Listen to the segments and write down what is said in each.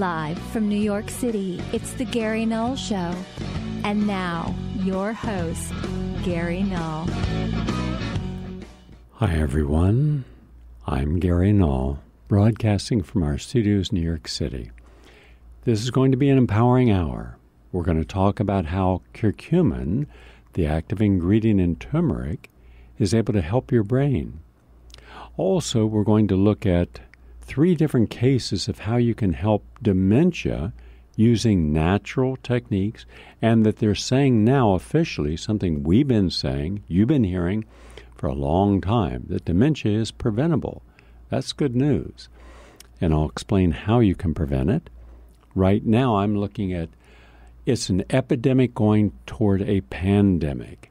Live from New York City, it's the Gary Null Show. And now, your host, Gary Null. Hi, everyone. I'm Gary Null, broadcasting from our studios in New York City. This is going to be an empowering hour. We're going to talk about how curcumin, the active ingredient in turmeric, is able to help your brain. Also, we're going to look at 3 different cases of how you can help dementia using natural techniques, and that they're saying now officially, something we've been saying, you've been hearing for a long time, that dementia is preventable. That's good news. And I'll explain how you can prevent it. Right now, I'm looking at, it's an epidemic going toward a pandemic.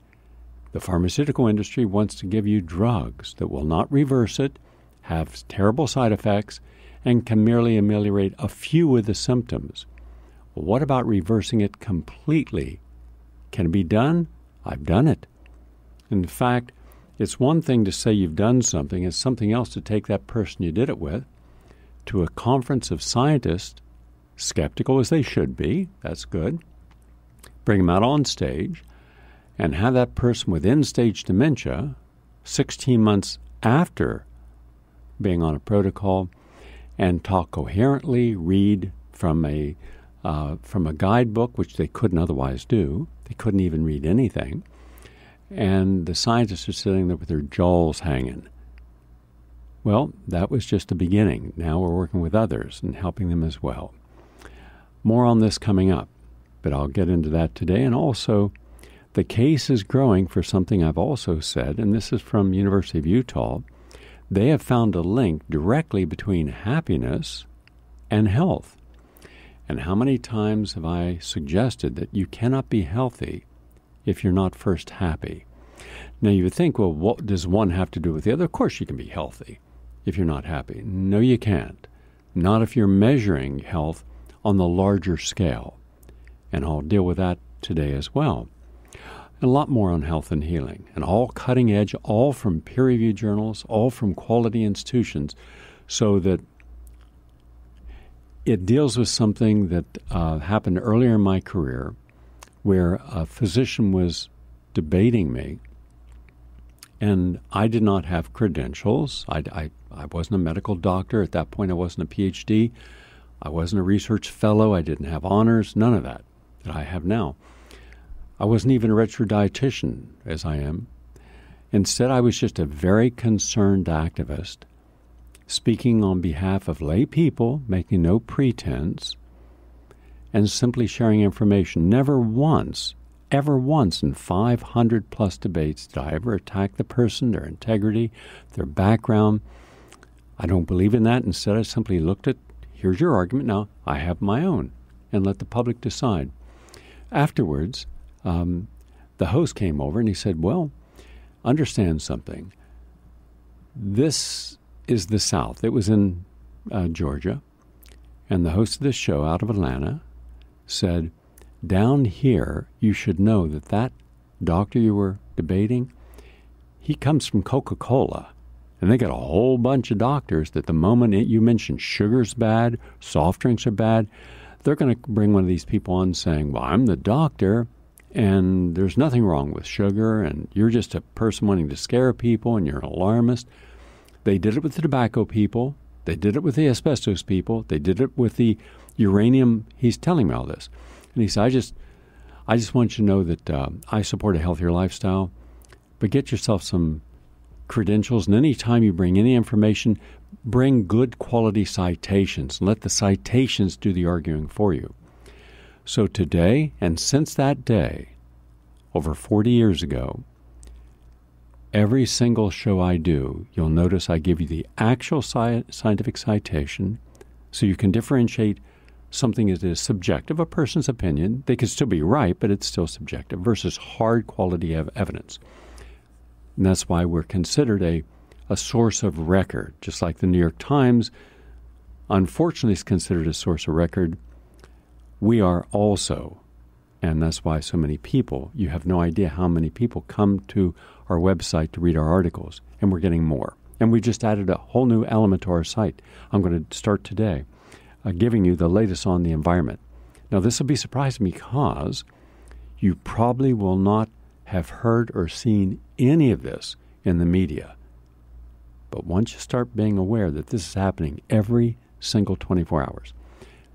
The pharmaceutical industry wants to give you drugs that will not reverse it, have terrible side effects, and can merely ameliorate a few of the symptoms. Well, what about reversing it completely? Can it be done? I've done it. In fact, it's one thing to say you've done something. It's something else to take that person you did it with to a conference of scientists, skeptical as they should be, that's good, bring them out on stage, and have that person with end-stage dementia 16 months after being on a protocol and talk coherently, read from a guidebook, which they couldn't otherwise do. They couldn't even read anything. And the scientists are sitting there with their jowls hanging. Well, that was just the beginning. Now we're working with others and helping them as well. More on this coming up, but I'll get into that today. And also, the case is growing for something I've also said, and this is from University of Utah. They have found a link directly between happiness and health. And how many times have I suggested that you cannot be healthy if you're not first happy? Now you would think, well, what does one have to do with the other? Of course you can be healthy if you're not happy. No, you can't. Not if you're measuring health on the larger scale. And I'll deal with that today as well. A lot more on health and healing, and all cutting edge, all from peer-reviewed journals, all from quality institutions, so that it deals with something that happened earlier in my career, where a physician was debating me, and I did not have credentials. I wasn't a medical doctor. At that point, I wasn't a PhD. I wasn't a research fellow. I didn't have honors, none of that I have now. I wasn't even a registered dietitian, as I am. Instead, I was just a very concerned activist, speaking on behalf of lay people, making no pretense, and simply sharing information. Never once, ever once in 500-plus debates did I ever attack the person, their integrity, their background. I don't believe in that. Instead, I simply looked at, here's your argument, now I have my own, and let the public decide. Afterwards, the host came over and he said, well, understand something. This is the South. It was in Georgia. And the host of this show out of Atlanta said, down here, you should know that that doctor you were debating, he comes from Coca-Cola. And they got a whole bunch of doctors that the moment you mention sugar's bad, soft drinks are bad, they're going to bring one of these people on saying, well, I'm the doctor, and there's nothing wrong with sugar, and you're just a person wanting to scare people, and you're an alarmist. They did it with the tobacco people. They did it with the asbestos people. They did it with the uranium. He's telling me all this. And he said, I just want you to know that I support a healthier lifestyle, but get yourself some credentials, and any time you bring any information, bring good quality citations. Let the citations do the arguing for you. So today, and since that day, over 40 years ago, every single show I do, you'll notice I give you the actual scientific citation so you can differentiate something that is subjective, a person's opinion. They could still be right, but it's still subjective, versus hard quality evidence. And that's why we're considered a source of record, just like the New York Times, unfortunately, is considered a source of record. We are also, and that's why so many people, you have no idea how many people come to our website to read our articles, and we're getting more. And we just added a whole new element to our site. I'm going to start today. giving you the latest on the environment. Now, this will be surprising because you probably will not have heard or seen any of this in the media. But once you start being aware that this is happening every single 24 hours,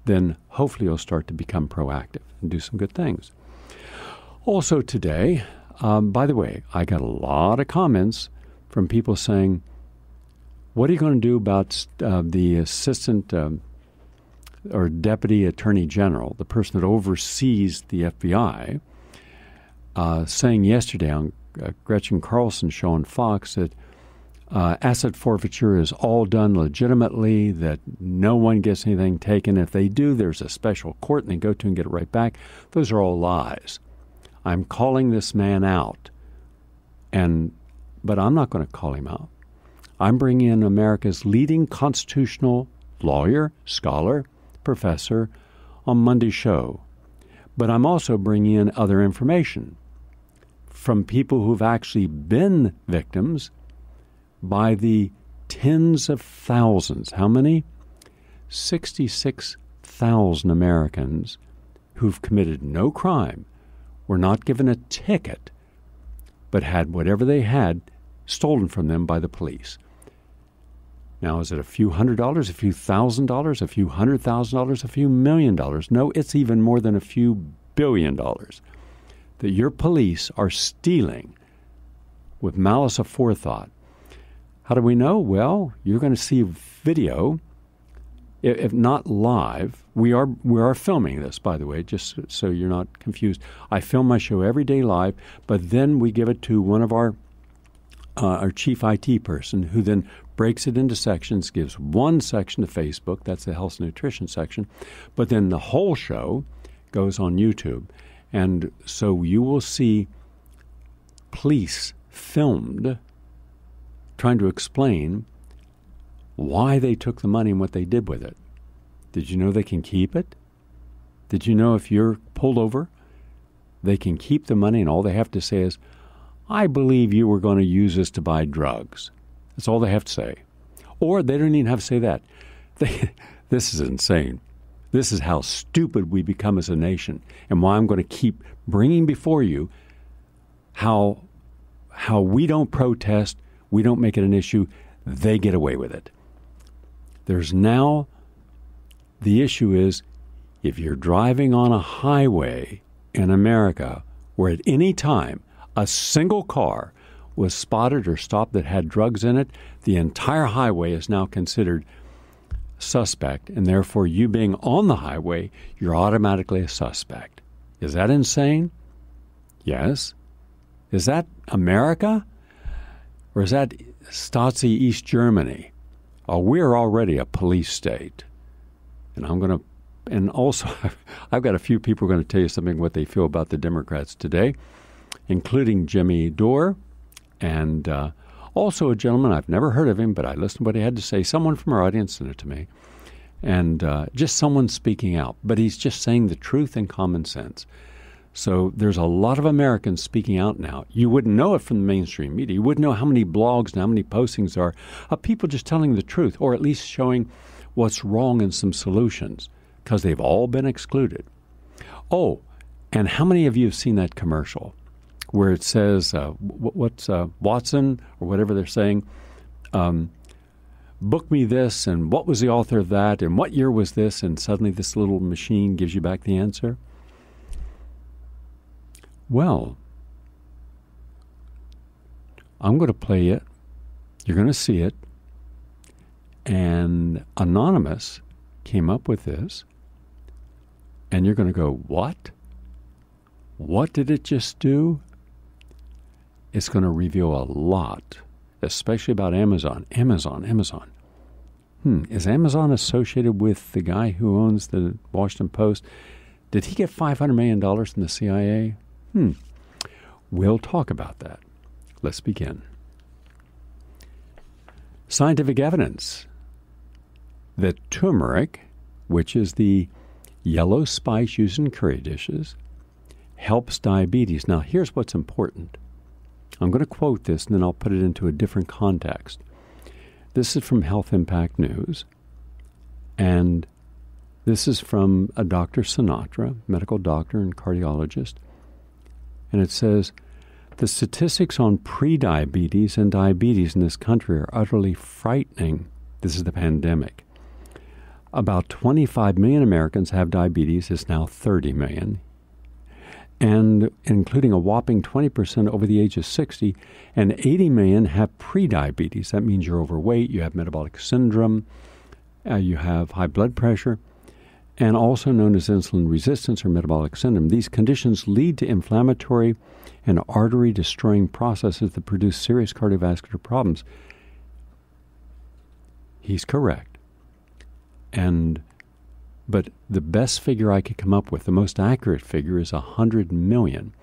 then hopefully you'll start to become proactive and do some good things. Also today, by the way, I got a lot of comments from people saying, what are you going to do about the assistant or deputy attorney general, the person that oversees the FBI, saying yesterday on Gretchen Carlson's show on Fox that asset forfeiture is all done legitimately, that no one gets anything taken. If they do, there's a special court and they go to and get it right back. Those are all lies. I'm calling this man out, but I'm not going to call him out. I'm bringing in America's leading constitutional lawyer, scholar, professor on Monday's show. But I'm also bringing in other information from people who've actually been victims by the tens of thousands. How many? 66,000 Americans who've committed no crime, were not given a ticket, but had whatever they had stolen from them by the police. Now, is it a few $100s, a few $1,000s, a few $100,000, a few $1 million? No, it's even more than a few $1 billion that your police are stealing with malice aforethought. How do we know? Well, you're going to see video, if not live. We are filming this, by the way, just so you're not confused. I film my show every day live, but then we give it to one of our chief IT person, who then breaks it into sections, gives one section to Facebook, that's the health and nutrition section, but then the whole show goes on YouTube. And so you will see police filmed trying to explain why they took the money and what they did with it. Did you know they can keep it? Did you know if you're pulled over, they can keep the money and all they have to say is, I believe you were going to use this to buy drugs. That's all they have to say. Or they don't even have to say that. This is insane. This is how stupid we become as a nation, and why I'm going to keep bringing before you how we don't protest, we don't make it an issue, they get away with it. There's now, the issue is, if you're driving on a highway in America where at any time a single car was spotted or stopped that had drugs in it, the entire highway is now considered suspect, and therefore you being on the highway, you're automatically a suspect. Is that insane? Yes. Is that America? Or is that Stasi East Germany? Oh, we're already a police state. And also, I've got a few people who are going to tell you something what they feel about the Democrats today, including Jimmy Dore, and also a gentleman, I've never heard of him, but I listened to what he had to say. Someone from our audience sent it to me. And just someone speaking out. But he's just saying the truth and common sense. So there's a lot of Americans speaking out now. You wouldn't know it from the mainstream media. You wouldn't know how many blogs and how many postings there are of people just telling the truth, or at least showing what's wrong and some solutions, because they've all been excluded. Oh, and how many of you have seen that commercial where it says, what's Watson, or whatever they're saying, book me this, and what was the author of that, and what year was this, and suddenly this little machine gives you back the answer? Well, I'm going to play it. You're going to see it. And Anonymous came up with this. And you're going to go, what? What did it just do? It's going to reveal a lot, especially about Amazon. Amazon. Is Amazon associated with the guy who owns the Washington Post? Did he get $500 million from the CIA? We'll talk about that. Let's begin. Scientific evidence that turmeric, which is the yellow spice used in curry dishes, helps diabetes. Now, here's what's important. I'm going to quote this, and then I'll put it into a different context. This is from Health Impact News, and This is from a Dr. Sinatra, medical doctor and cardiologist. And it says, the statistics on prediabetes and diabetes in this country are utterly frightening. This is the pandemic. About 25 million Americans have diabetes. It's now 30 million. And including a whopping 20% over the age of 60, and 80 million have prediabetes. That means you're overweight, you have metabolic syndrome, you have high blood pressure, and also known as insulin resistance or metabolic syndrome. These conditions lead to inflammatory and artery-destroying processes that produce serious cardiovascular problems. He's correct. But the best figure I could come up with, the most accurate figure, is 100 million.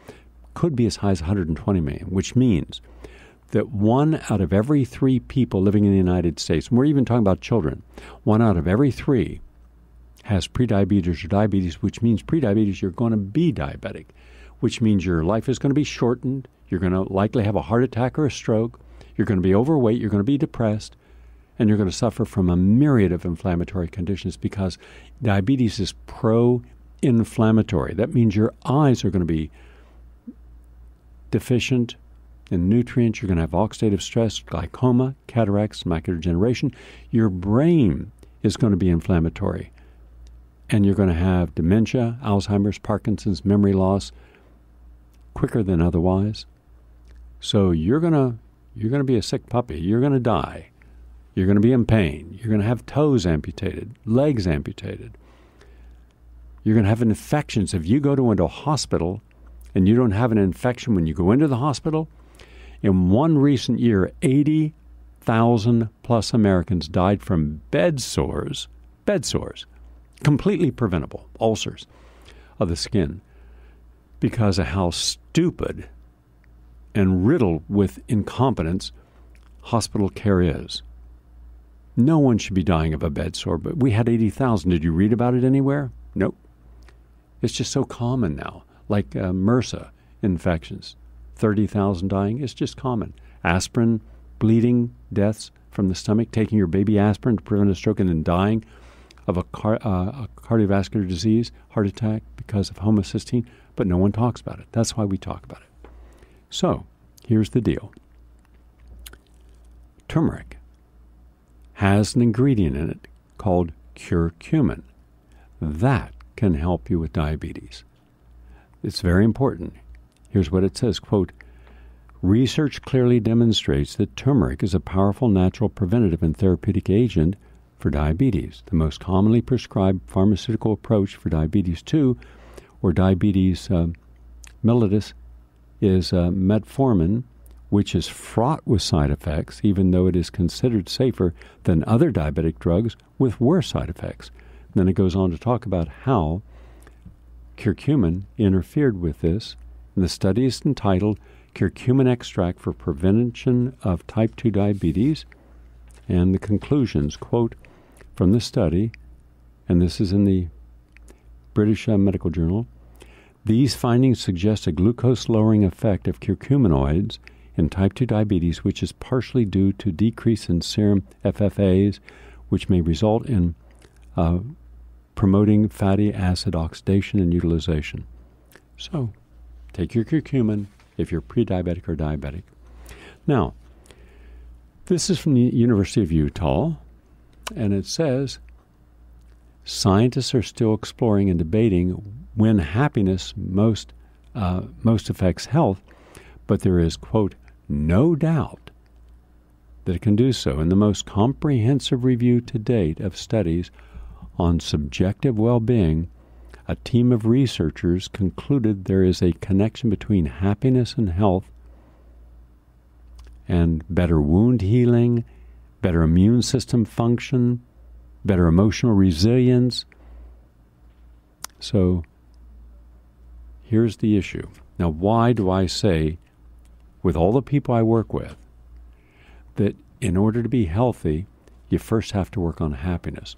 Could be as high as 120 million, which means that 1 out of every 3 people living in the United States, and we're even talking about children, 1 out of every 3 has prediabetes or diabetes, which means prediabetes, you're going to be diabetic, which means your life is going to be shortened, you're going to likely have a heart attack or a stroke, you're going to be overweight, you're going to be depressed, and you're going to suffer from a myriad of inflammatory conditions because diabetes is pro-inflammatory. That means your eyes are going to be deficient in nutrients. You're going to have oxidative stress, glaucoma, cataracts, macular degeneration. Your brain is going to be inflammatory. And you're going to have dementia, Alzheimer's, Parkinson's, memory loss quicker than otherwise. So you're going to be a sick puppy. You're going to die. You're going to be in pain. You're going to have toes amputated, legs amputated. You're going to have infections. If you go into a hospital and you don't have an infection when you go into the hospital, in one recent year, 80,000 plus Americans died from bed sores, completely preventable, ulcers of the skin, because of how stupid and riddled with incompetence hospital care is. No one should be dying of a bed sore, but we had 80,000. Did you read about it anywhere? Nope. It's just so common now, like MRSA infections. 30,000 dying, it's just common. Aspirin, bleeding, deaths from the stomach, taking your baby aspirin to prevent a stroke and then dying of a cardiovascular disease, heart attack, because of homocysteine, but no one talks about it. That's why we talk about it. So, here's the deal. Turmeric has an ingredient in it called curcumin. That can help you with diabetes. It's very important. Here's what it says, quote, research clearly demonstrates that turmeric is a powerful natural preventative and therapeutic agent for diabetes. The most commonly prescribed pharmaceutical approach for diabetes 2 or diabetes mellitus is metformin, which is fraught with side effects, even though it is considered safer than other diabetic drugs with worse side effects. And then it goes on to talk about how curcumin interfered with this. And the study is entitled Curcumin Extract for Prevention of Type 2 Diabetes. And the conclusions, quote, from the study, and this is in the British Medical Journal, these findings suggest a glucose-lowering effect of curcuminoids in type 2 diabetes, which is partially due to decrease in serum FFAs, which may result in promoting fatty acid oxidation and utilization. So, take your curcumin if you're pre-diabetic or diabetic. Now, this is from the University of Utah, and it says, scientists are still exploring and debating when happiness most affects health, but there is, quote, no doubt that it can do so. In the most comprehensive review to date of studies on subjective well-being, a team of researchers concluded there is a connection between happiness and health and better wound healing, better immune system function, better emotional resilience. So here's the issue. Now, why do I say, with all the people I work with, that in order to be healthy, you first have to work on happiness?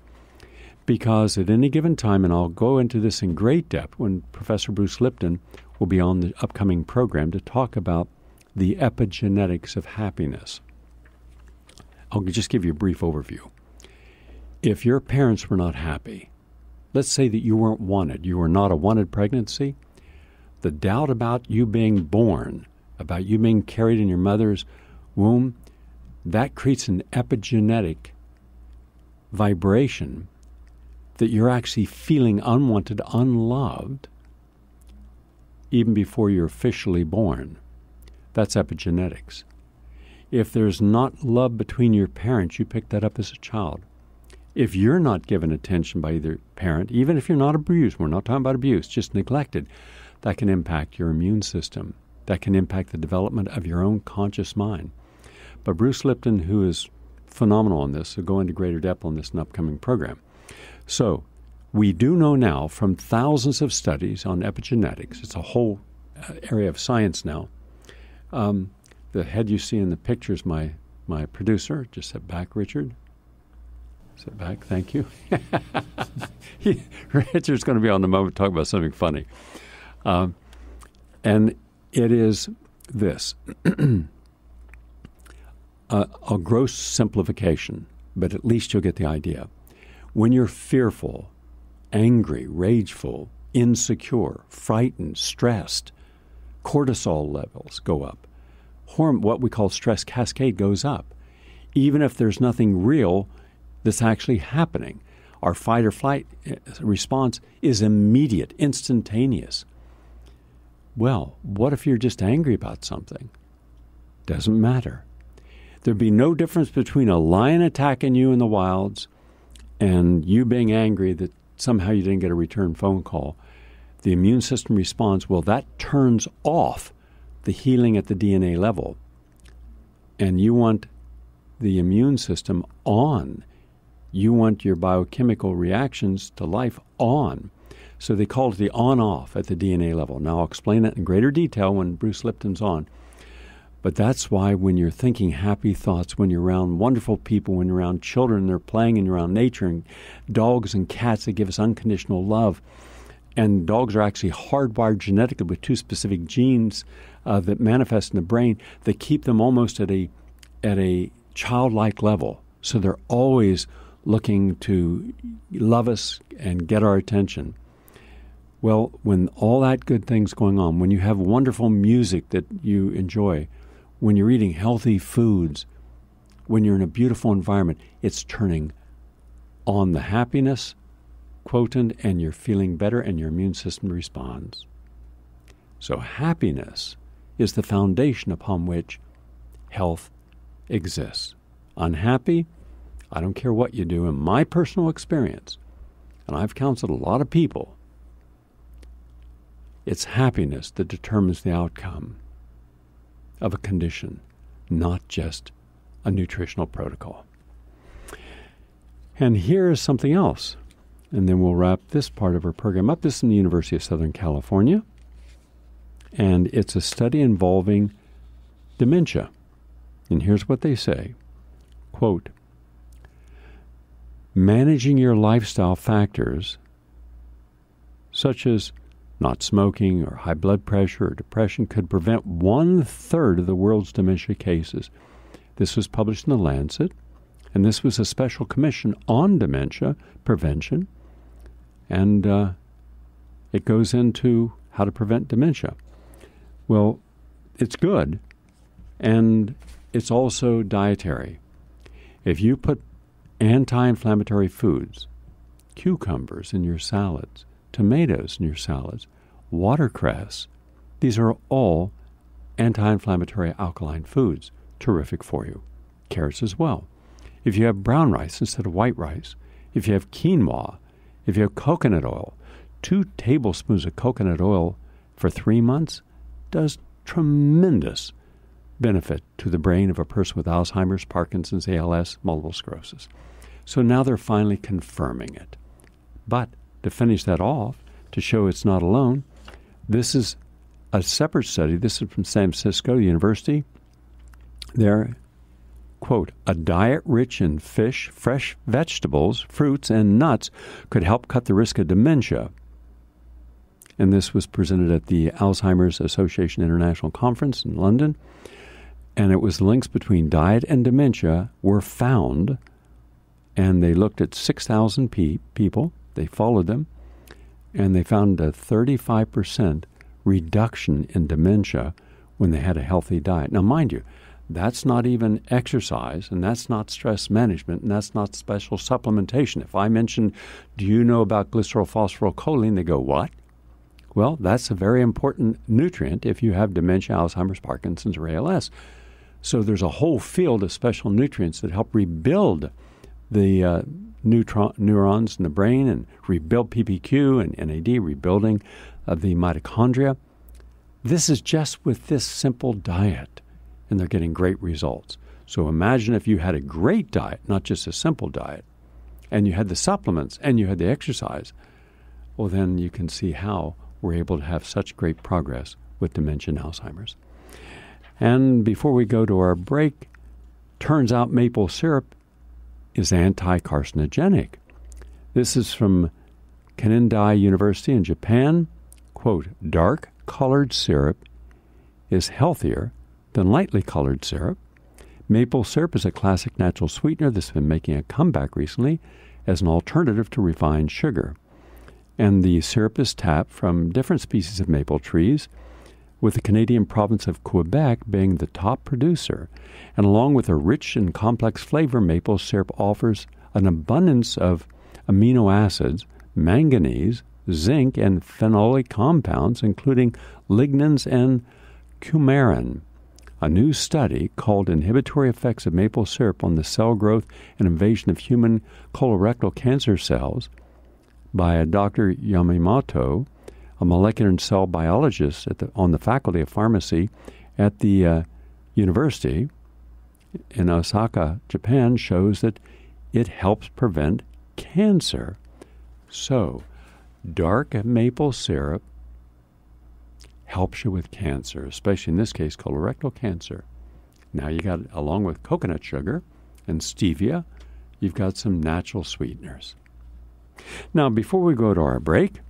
Because at any given time, and I'll go into this in great depth when Professor Bruce Lipton will be on the upcoming program to talk about the epigenetics of happiness. I'll just give you a brief overview. If your parents were not happy, let's say that you weren't wanted, you were not a wanted pregnancy, the doubt about you being born, about you being carried in your mother's womb, that creates an epigenetic vibration that you're actually feeling unwanted, unloved, even before you're officially born. That's epigenetics. If there's not love between your parents, you pick that up as a child. If you're not given attention by either parent, even if you're not abused, we're not talking about abuse, just neglected, that can impact your immune system. That can impact the development of your own conscious mind. But Bruce Lipton, who is phenomenal on this, will go into greater depth on this in an upcoming program. So we do know now from thousands of studies on epigenetics, it's a whole area of science now. The head you see in the picture is my producer. Just sit back, Richard. Sit back, thank you. Richard's going to be on the moment to talk about something funny. And it is this, a gross simplification, but at least you'll get the idea. When you're fearful, angry, rageful, insecure, frightened, stressed, cortisol levels go up. What we call stress cascade goes up. Even if there's nothing real that's actually happening, our fight or flight response is immediate, instantaneous. Well, what if you're just angry about something? Doesn't matter. There'd be no difference between a lion attacking you in the wilds and you being angry that somehow you didn't get a return phone call. The immune system responds, well, that turns off the healing at the DNA level. And you want the immune system on. You want your biochemical reactions to life on. So they call it the on-off at the DNA level. Now, I'll explain that in greater detail when Bruce Lipton's on. But that's why when you're thinking happy thoughts, when you're around wonderful people, when you're around children, they're playing, and you're around nature, and dogs and cats that give us unconditional love. And dogs are actually hardwired genetically with two specific genes that manifest in the brain that keep them almost at a childlike level. So they're always looking to love us and get our attention. Well, when all that good thing's going on, when you have wonderful music that you enjoy, when you're eating healthy foods, when you're in a beautiful environment, it's turning on the happiness quotient, and you're feeling better, and your immune system responds. So happiness is the foundation upon which health exists. Unhappy, I don't care what you do. In my personal experience, and I've counseled a lot of people, it's happiness that determines the outcome of a condition, not just a nutritional protocol. And here is something else, and then we'll wrap this part of our program up. This is in the University of Southern California, and it's a study involving dementia. And here's what they say, quote, managing your lifestyle factors, such as not smoking or high blood pressure or depression, could prevent 1/3 of the world's dementia cases. This was published in The Lancet, and this was a special commission on dementia prevention, and it goes into how to prevent dementia. Well, it's good, and it's also dietary. If you put anti-inflammatory foods, cucumbers in your salads, tomatoes in your salads, watercress, these are all anti-inflammatory alkaline foods, terrific for you. Carrots as well. If you have brown rice instead of white rice, if you have quinoa, if you have coconut oil, 2 tablespoons of coconut oil for 3 months does tremendous benefit to the brain of a person with Alzheimer's, Parkinson's, ALS, multiple sclerosis. So now they're finally confirming it. But to finish that off, to show it's not alone, this is a separate study. This is from San Francisco University. They're, quote, a diet rich in fish, fresh vegetables, fruits, and nuts could help cut the risk of dementia. And this was presented at the Alzheimer's Association International Conference in London. And it was links between diet and dementia were found, and they looked at 6,000 people, They followed them, and they found a 35% reduction in dementia when they had a healthy diet. Now, mind you, that's not even exercise, and that's not stress management, and that's not special supplementation. If I mention, do you know about glycerylphosphorylcholine, they go, what? Well, that's a very important nutrient if you have dementia, Alzheimer's, Parkinson's, or ALS. So there's a whole field of special nutrients that help rebuild the neurons in the brain and rebuild PPQ and NAD, rebuilding of the mitochondria. This is just with this simple diet, and they're getting great results. So imagine if you had a great diet, not just a simple diet, and you had the supplements and you had the exercise. Well, then you can see how we're able to have such great progress with dementia and Alzheimer's. And before we go to our break, turns out maple syrup is anti-carcinogenic. This is from Kanindai University in Japan. Quote, dark colored syrup is healthier than lightly colored syrup. Maple syrup is a classic natural sweetener that's been making a comeback recently as an alternative to refined sugar. And the syrup is tapped from different species of maple trees, with the Canadian province of Quebec being the top producer. And along with a rich and complex flavor, maple syrup offers an abundance of amino acids, manganese, zinc, and phenolic compounds, including lignans and coumarin. A new study called Inhibitory Effects of Maple Syrup on the Cell Growth and Invasion of Human Colorectal Cancer Cells by Dr. Yamamoto, a molecular and cell biologist on the faculty of pharmacy at the university in Osaka, Japan, shows that it helps prevent cancer. So, dark maple syrup helps you with cancer, especially in this case, colorectal cancer. Now you got, along with coconut sugar and stevia, you've got some natural sweeteners. Now, before we go to our break,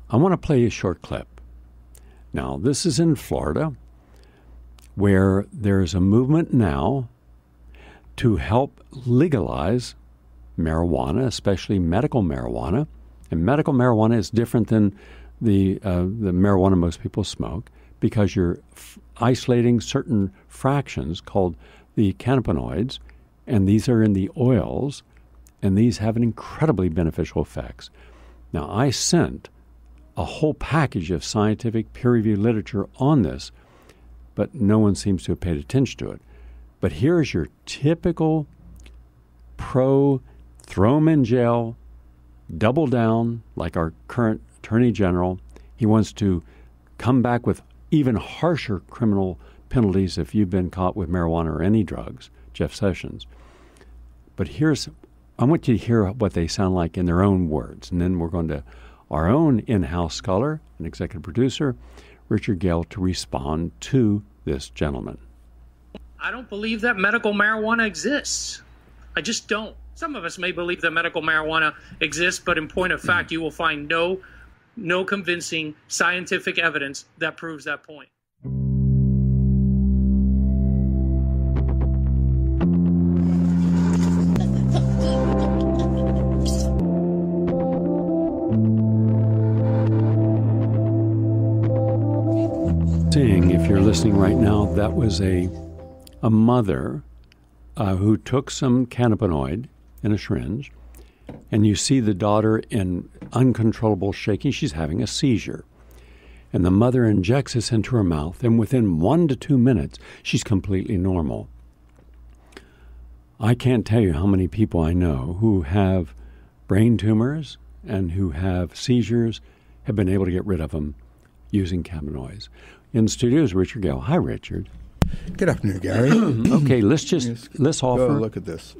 I want to play a short clip. Now, this is in Florida, where there's a movement now to help legalize marijuana, especially medical marijuana. And medical marijuana is different than the marijuana most people smoke, because you're isolating certain fractions called the cannabinoids, and these are in the oils, and these have an incredibly beneficial effects. Now, I sent a whole package of scientific peer-reviewed literature on this, but no one seems to have paid attention to it. But here's your typical throw them in jail, double down, like our current Attorney General. He wants to come back with even harsher criminal penalties if you've been caught with marijuana or any drugs, Jeff Sessions. But I want you to hear what they sound like in their own words, and then we're going to our own in-house scholar and executive producer, Richard Gale, to respond to this gentleman. I don't believe that medical marijuana exists. I just don't. Some of us may believe that medical marijuana exists, but in point of fact, you will find no convincing scientific evidence that proves that point. If you're listening right now, that was a mother who took some cannabinoid in a syringe, and you see the daughter in uncontrollable shaking. She's having a seizure. And the mother injects this into her mouth, and within 1 to 2 minutes, she's completely normal. I can't tell you how many people I know who have brain tumors and who have seizures have been able to get rid of them using cannabinoids. In studio is Richard Gale. Hi, Richard. Good afternoon, Gary. Okay, let's offer. Go look at this.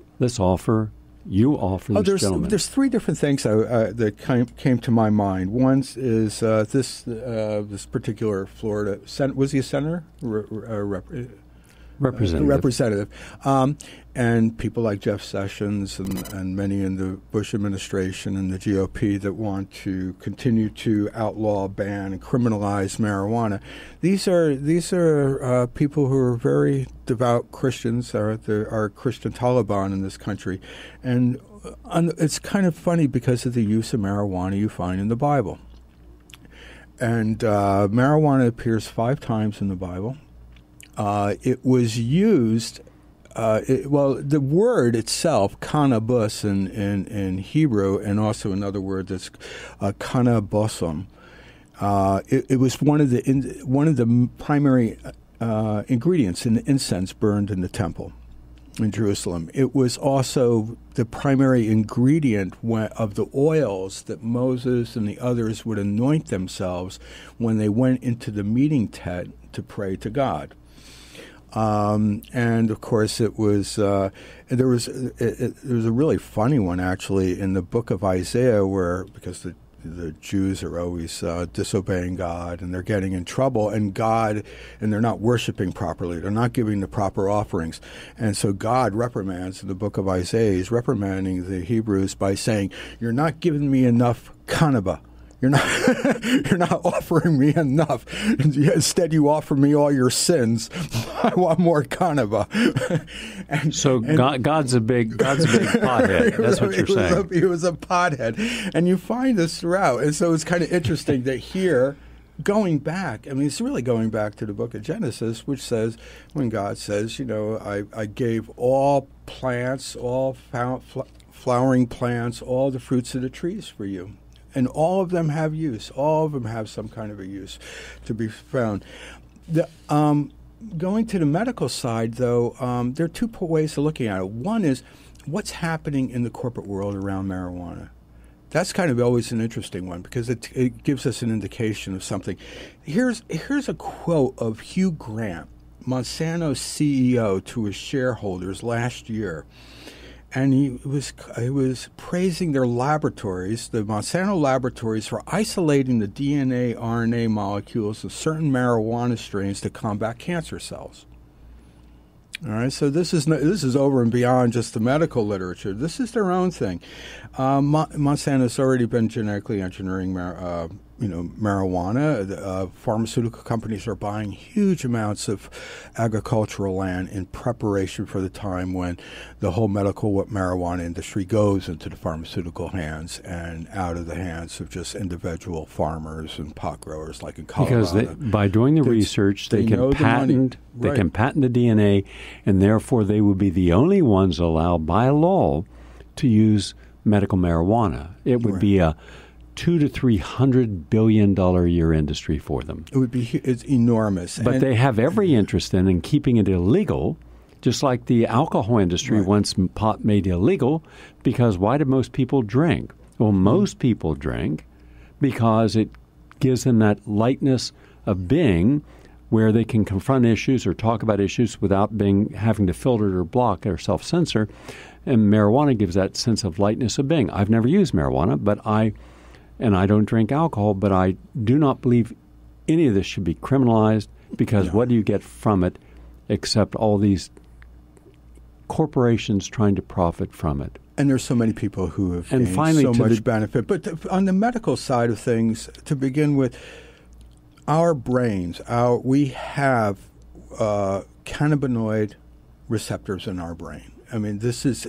You offer this gentleman. There's three different things that came to my mind. One is this particular Florida was he a senator? representative. And people like Jeff Sessions and many in the Bush administration and the GOP that want to continue to outlaw, ban, and criminalize marijuana. These are people who are very devout Christians, are Christian Taliban in this country. And it's kind of funny because of the use of marijuana you find in the Bible. And marijuana appears 5 times in the Bible. It was used, the word itself, cannabis in Hebrew, and also another word that's cannabosom. It was one of the primary ingredients in the incense burned in the temple in Jerusalem. It was also the primary ingredient of the oils that Moses and the others would anoint themselves when they went into the meeting tent to pray to God. And of course, it was there was a really funny one actually in the book of Isaiah, where because the Jews are always disobeying God and they're getting in trouble, and they're not worshiping properly, they're not giving the proper offerings, and so God reprimands in the book of Isaiah. He's reprimanding the Hebrews by saying, "You're not giving me enough kanaba. You're not offering me enough. Instead, you offer me all your sins. I want more kanaba." God's a big pothead. That's what you're saying. He was a pothead, and you find this throughout. And so it's kind of interesting that here, going back, I mean, it's really going back to the book of Genesis, which says, when God says, I gave all plants, all flowering plants, all the fruits of the trees for you. And all of them have use. All of them have some kind of a use to be found. Going to the medical side, though, there are 2 ways of looking at it. One is what's happening in the corporate world around marijuana. That's kind of always an interesting one because it gives us an indication of something. Here's a quote of Hugh Grant, Monsanto's CEO, to his shareholders last year. And he was praising their laboratories, the Monsanto laboratories, for isolating the DNA, RNA molecules of certain marijuana strains to combat cancer cells. All right, so this is over and beyond just the medical literature. This is their own thing. Monsanto's already been genetically engineering marijuana. Pharmaceutical companies are buying huge amounts of agricultural land in preparation for the time when the whole medical marijuana industry goes into the pharmaceutical hands and out of the hands of just individual farmers and pot growers like in Colorado. Because by doing the research, they can patent the DNA, and therefore they will be the only ones allowed by law to use medical marijuana. It would be a $200 to $300 billion a year industry for them. It's enormous. But they have every interest in keeping it illegal, just like the alcohol industry wants pot made illegal, because why do most people drink? Well, most people drink because it gives them that lightness of being where they can confront issues or talk about issues without having to filter or block or self-censor. And marijuana gives that sense of lightness of being. I've never used marijuana, and I don't drink alcohol, but I do not believe any of this should be criminalized because what do you get from it except all these corporations trying to profit from it? And there's so many people who have gained so much benefit. But on the medical side of things, to begin with, our brains, we have cannabinoid receptors in our brain. I mean, this is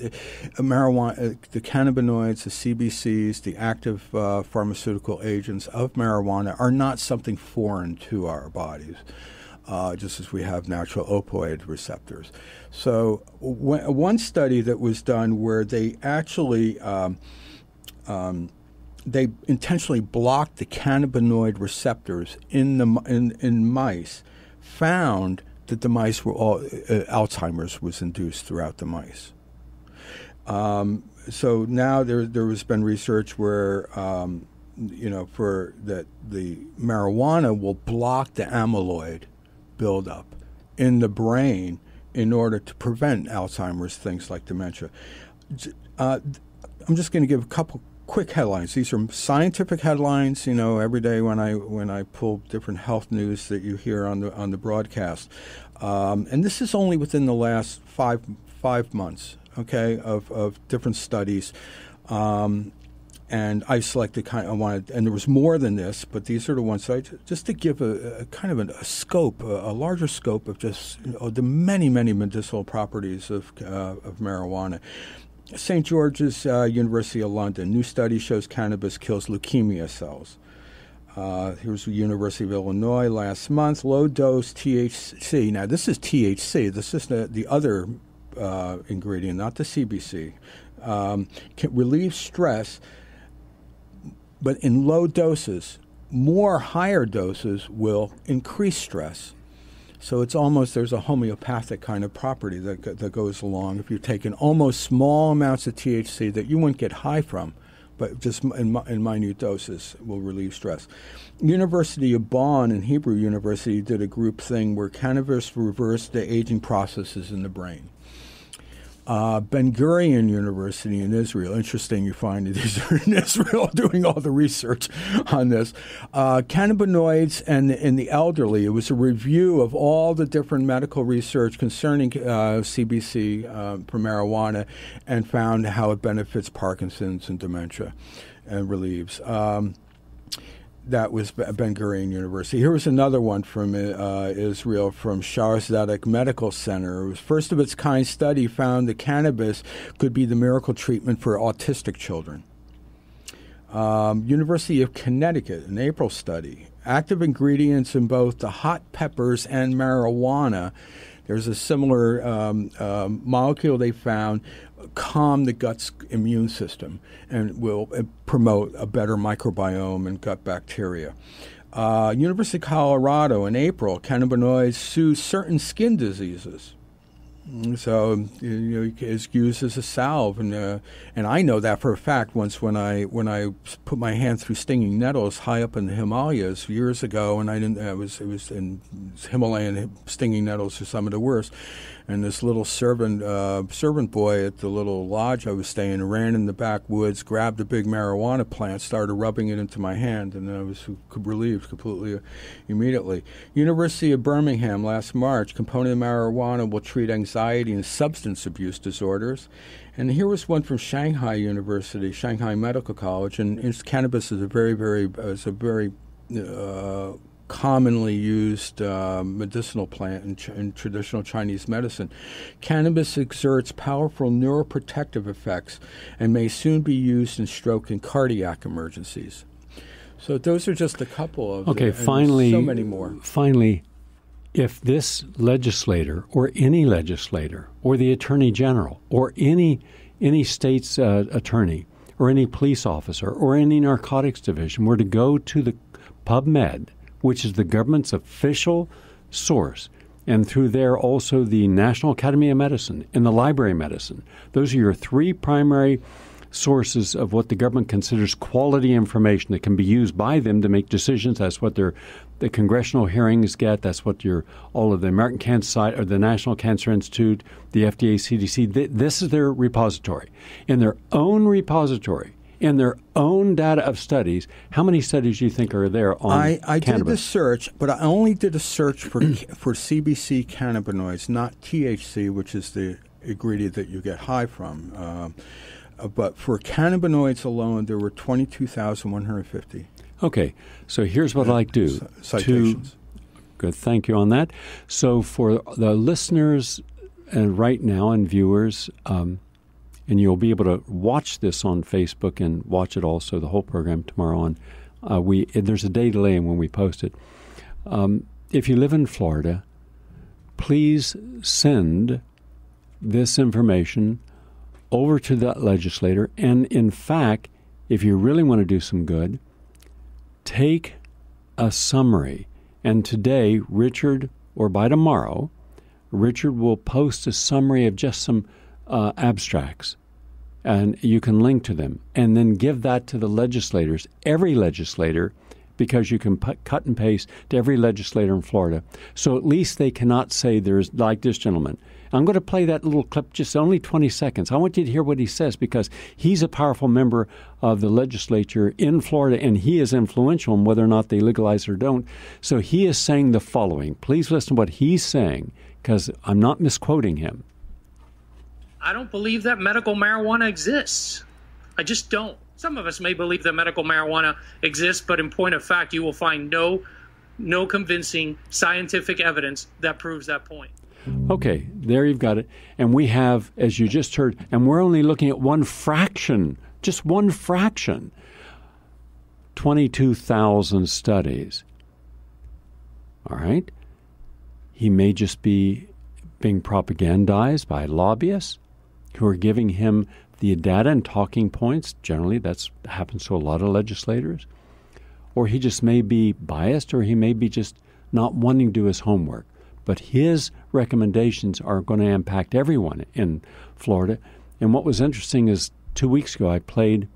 marijuana, the cannabinoids, the CBCs, the active pharmaceutical agents of marijuana are not something foreign to our bodies, just as we have natural opioid receptors. So one study that was done where they actually they intentionally blocked the cannabinoid receptors in mice, found that the mice were all Alzheimer's was induced throughout the mice. So now there has been research where for that the marijuana will block the amyloid buildup in the brain in order to prevent Alzheimer's, things like dementia. I'm just going to give a couple quick headlines. These are scientific headlines. Every day when I pull different health news that you hear on the broadcast, and this is only within the last five months, okay, of different studies. And I selected I wanted, and there was more than this, but these are the ones that just to give a kind of a scope, a larger scope of just the many medicinal properties of marijuana. St. George's University of London, new study shows cannabis kills leukemia cells. Here's the University of Illinois last month, low-dose THC. Now, this is THC. This is the other ingredient, not the CBC. Can relieve stress, but in low doses. More higher doses will increase stress. So it's almost, there's a homeopathic kind of property that goes along if you're taking almost small amounts of THC that you wouldn't get high from, but just in minute doses will relieve stress. University of Bonn and Hebrew University did a group thing where cannabis reversed the aging processes in the brain. Ben Gurion University in Israel. Interesting, you find that these are in Israel doing all the research on this. Cannabinoids and in the elderly. It was a review of all the different medical research concerning CBC for marijuana, and found how it benefits Parkinson's and dementia and relieves. That was Ben Gurion University. Here was another one from Israel, from Shar Zedek Medical Center. It was first of its kind study found that cannabis could be the miracle treatment for autistic children. University of Connecticut, an April study. Active ingredients in both the hot peppers and marijuana. There's a similar molecule they found calm the gut's immune system and will promote a better microbiome and gut bacteria. University of Colorado in April, cannabinoids soothe certain skin diseases. So it's used as a salve, and I know that for a fact. Once when I put my hand through stinging nettles high up in the Himalayas years ago, and it was in Himalayan stinging nettles are some of the worst. And this little servant boy at the little lodge I was staying in ran in the backwoods, grabbed a big marijuana plant, started rubbing it into my hand, and I was relieved completely immediately. University of Birmingham last March, component of marijuana will treat anxiety and substance abuse disorders. And here was one from Shanghai University, Shanghai Medical College, and cannabis is a very commonly used medicinal plant in traditional Chinese medicine. Cannabis exerts powerful neuroprotective effects and may soon be used in stroke and cardiac emergencies. So those are just a couple of finally, so many more. Finally, if this legislator or any legislator or the attorney general or any state's attorney or any police officer or any narcotics division were to go to the PubMed, which is the government's official source, and through there also the National Academy of Medicine and the Library of Medicine. Those are your three primary sources of what the government considers quality information that can be used by them to make decisions. That's what the congressional hearings get. That's what all of the American Cancer Society or the National Cancer Institute, the FDA, CDC. This is their repository. In their own repository, in their own data of studies, how many studies do you think are there on I cannabis? did the search, but I only did a search for CBC cannabinoids, not THC, which is the ingredient that you get high from. But for cannabinoids alone, there were 22,150. Okay, so here's what I'd like to do. Citations. Good, thank you on that. So for the listeners right now and viewers, and you'll be able to watch this on Facebook and watch it also, the whole program tomorrow on. There's a day delay in when we post it. If you live in Florida, please send this information over to that legislator. And in fact, if you really want to do some good, take a summary. And today, Richard, or by tomorrow, Richard will post a summary of just some abstracts, and you can link to them, and then give that to the legislators, every legislator, because you can cut and paste to every legislator in Florida. So at least they cannot say there's, like this gentleman, I'm going to play that little clip, just only 20 seconds. I want you to hear what he says because he's a powerful member of the legislature in Florida, and he is influential in whether or not they legalize or don't. So he is saying the following. Please listen to what he's saying because I'm not misquoting him. I don't believe that medical marijuana exists. I just don't. Some of us may believe that medical marijuana exists, but in point of fact, you will find no convincing scientific evidence that proves that point. Okay, there you've got it. And we have, as you just heard, and we're only looking at one fraction, just one fraction, 22,000 studies. All right? He may just be being propagandized by lobbyists who are giving him the data and talking points. Generally, that happens to a lot of legislators. Or he just may be biased, or he may be just not wanting to do his homework. But his recommendations are going to impact everyone in Florida. And what was interesting is 2 weeks ago I played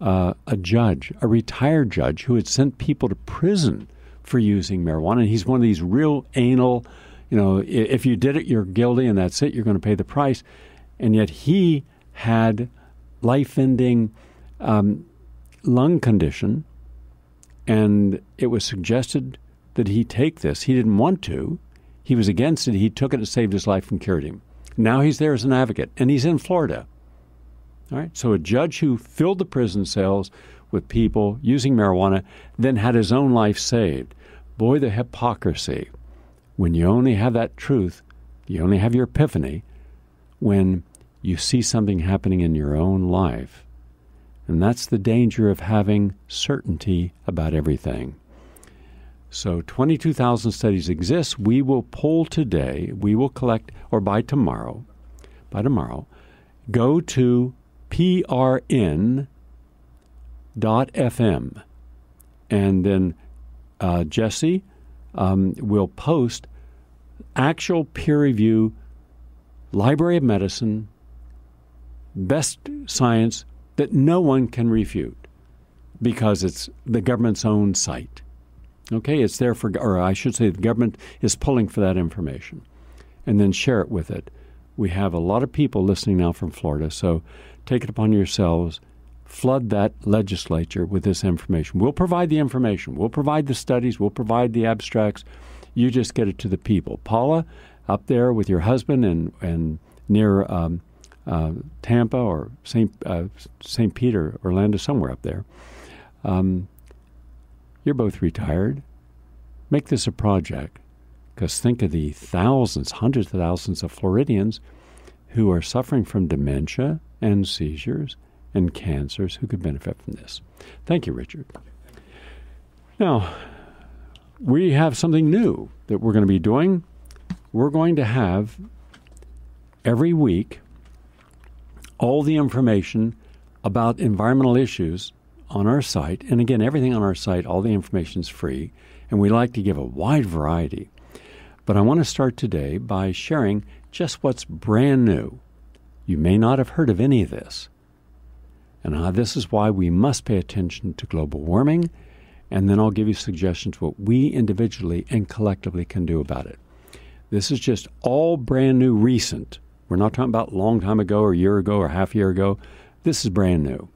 a judge, a retired judge, who had sent people to prison for using marijuana. And he's one of these real anal, if you did it, you're guilty, and that's it, you're going to pay the price. And yet he had life-ending lung condition, and it was suggested that he take this. He didn't want to. He was against it. He took it and saved his life and cured him. Now he's there as an advocate, and he's in Florida. All right. So a judge who filled the prison cells with people using marijuana then had his own life saved. Boy, the hypocrisy. When you only have that truth, you only have your epiphany when you see something happening in your own life. And that's the danger of having certainty about everything. So 22,000 studies exist. We will poll today. We will collect, or by tomorrow, go to prn.fm. And then Jesse will post actual peer review, Library of Medicine, best science that no one can refute because it's the government's own site. Okay, it's there for, or I should say the government is pulling for that information, and then share it with it. We have a lot of people listening now from Florida, so take it upon yourselves. Flood that legislature with this information. We'll provide the information. We'll provide the studies. We'll provide the abstracts. You just get it to the people. Paula, up there with your husband and near Tampa or St. Peter, Orlando, somewhere up there. You're both retired. Make this a project, because think of the thousands, hundreds of thousands of Floridians who are suffering from dementia and seizures and cancers who could benefit from this. Thank you, Richard. Now, we have something new that we're going to be doing. We're going to have every week all the information about environmental issues on our site. And again, everything on our site, all the information is free, and we like to give a wide variety. But I want to start today by sharing just what's brand new. You may not have heard of any of this. And this is why we must pay attention to global warming, and then I'll give you suggestions what we individually and collectively can do about it. This is just all brand new, recent. We're not talking about a long time ago or a year ago or half a year ago. This is brand new.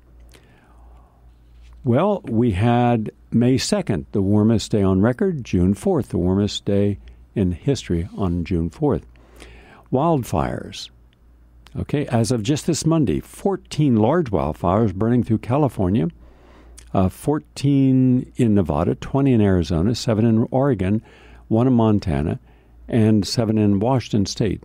Well, we had May 2nd, the warmest day on record, June 4th, the warmest day in history on June 4th. Wildfires. Okay, as of just this Monday, 14 large wildfires burning through California, 14 in Nevada, 20 in Arizona, 7 in Oregon, 1 in Montana, and 7 in Washington State.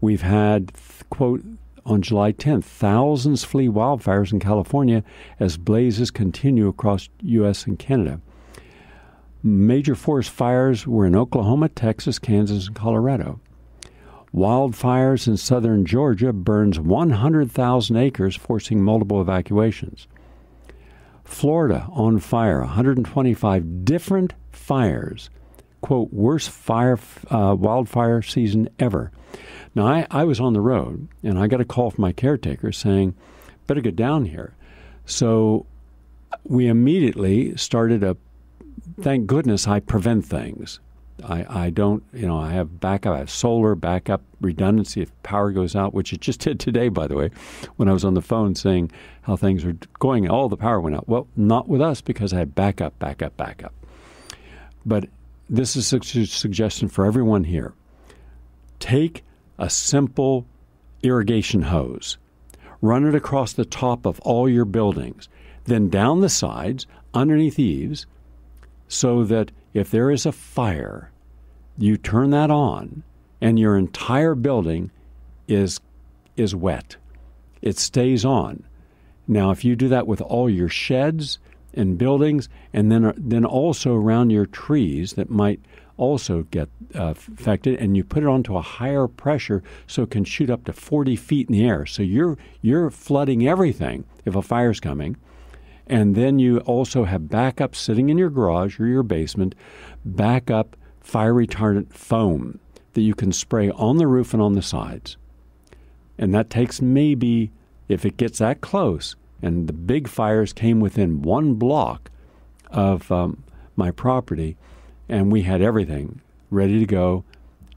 We've had, quote, on July 10th, thousands flee wildfires in California as blazes continue across U.S. and Canada. Major forest fires were in Oklahoma, Texas, Kansas, and Colorado. Wildfires in southern Georgia burns 100,000 acres, forcing multiple evacuations. Florida on fire, 125 different fires. Quote, worst wildfire season ever. Now, I was on the road, and I got a call from my caretaker saying, better get down here. So we immediately started thank goodness I prevent things. I don't, I have backup, I have solar backup redundancy if power goes out, which it just did today, by the way, when I was on the phone saying how things are going. All the power went out. Well, not with us because I had backup. But this is a suggestion for everyone here. Take a simple irrigation hose, run it across the top of all your buildings, then down the sides, underneath eaves, so that if there is a fire, you turn that on and your entire building is wet. It stays on. Now, if you do that with all your sheds and buildings, and then also around your trees that might also get affected, and you put it onto a higher pressure so it can shoot up to 40 feet in the air. So you're flooding everything if a fire's coming. And then you also have backup sitting in your garage or your basement, backup fire retardant foam that you can spray on the roof and on the sides. And that takes maybe, if it gets that close, and the big fires came within 1 block of my property, and we had everything ready to go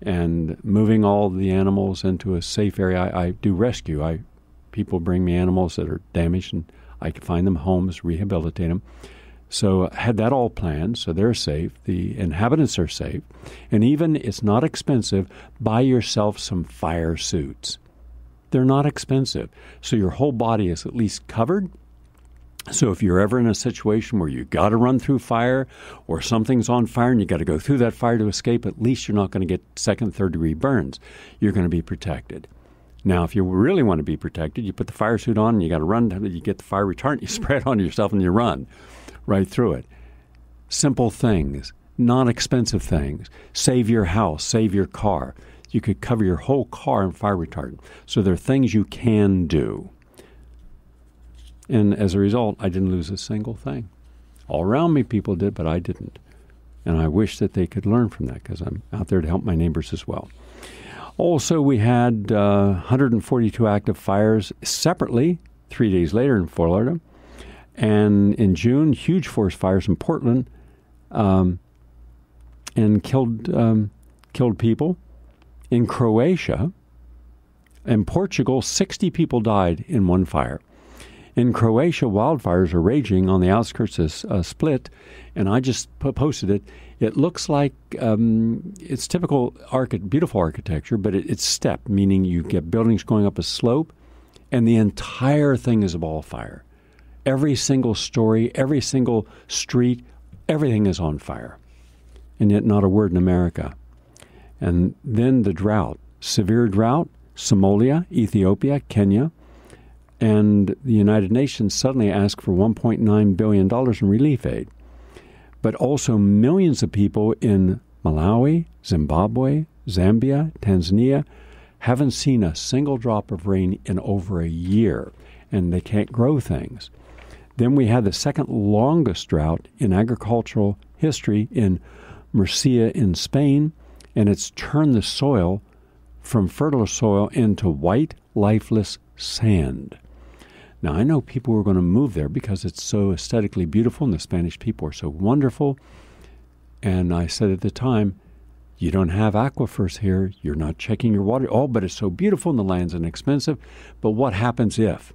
and moving all the animals into a safe area. I do rescue. People bring me animals that are damaged, and I can find them homes, rehabilitate them. So had that all planned, so they're safe. The inhabitants are safe. And even, it's not expensive, buy yourself some fire suits. They're not expensive. So your whole body is at least covered. So if you're ever in a situation where you got to run through fire or something's on fire and you got to go through that fire to escape, at least you're not going to get second, third degree burns. You're going to be protected. Now, if you really want to be protected, you put the fire suit on and you got to run. You get the fire retardant, you spray it on yourself, and you run right through it. Simple things, non-expensive things. Save your house, save your car. You could cover your whole car in fire retardant. So there are things you can do. And as a result, I didn't lose a single thing. All around me people did, but I didn't. And I wish that they could learn from that because I'm out there to help my neighbors as well. Also, we had 142 active fires separately 3 days later in Florida. And in June, huge forest fires in Portland and killed people. In Croatia and Portugal, 60 people died in one fire. In Croatia, wildfires are raging on the outskirts of Split, and I just posted it. It looks like it's typical beautiful architecture, but it's stepped, meaning you get buildings going up a slope, and the entire thing is a ball of fire. Every single story, every single street, everything is on fire, and yet not a word in America. And then the drought, severe drought, Somalia, Ethiopia, Kenya, and the United Nations suddenly asked for $1.9 billion in relief aid. But also millions of people in Malawi, Zimbabwe, Zambia, Tanzania haven't seen a single drop of rain in over a year, and they can't grow things. Then we had the second longest drought in agricultural history in Murcia in Spain, and it's turned the soil from fertile soil into white, lifeless sand. Now, I know people who are going to move there because it's so aesthetically beautiful and the Spanish people are so wonderful. And I said at the time, you don't have aquifers here. You're not checking your water. Oh, but it's so beautiful and the land's inexpensive. But what happens if?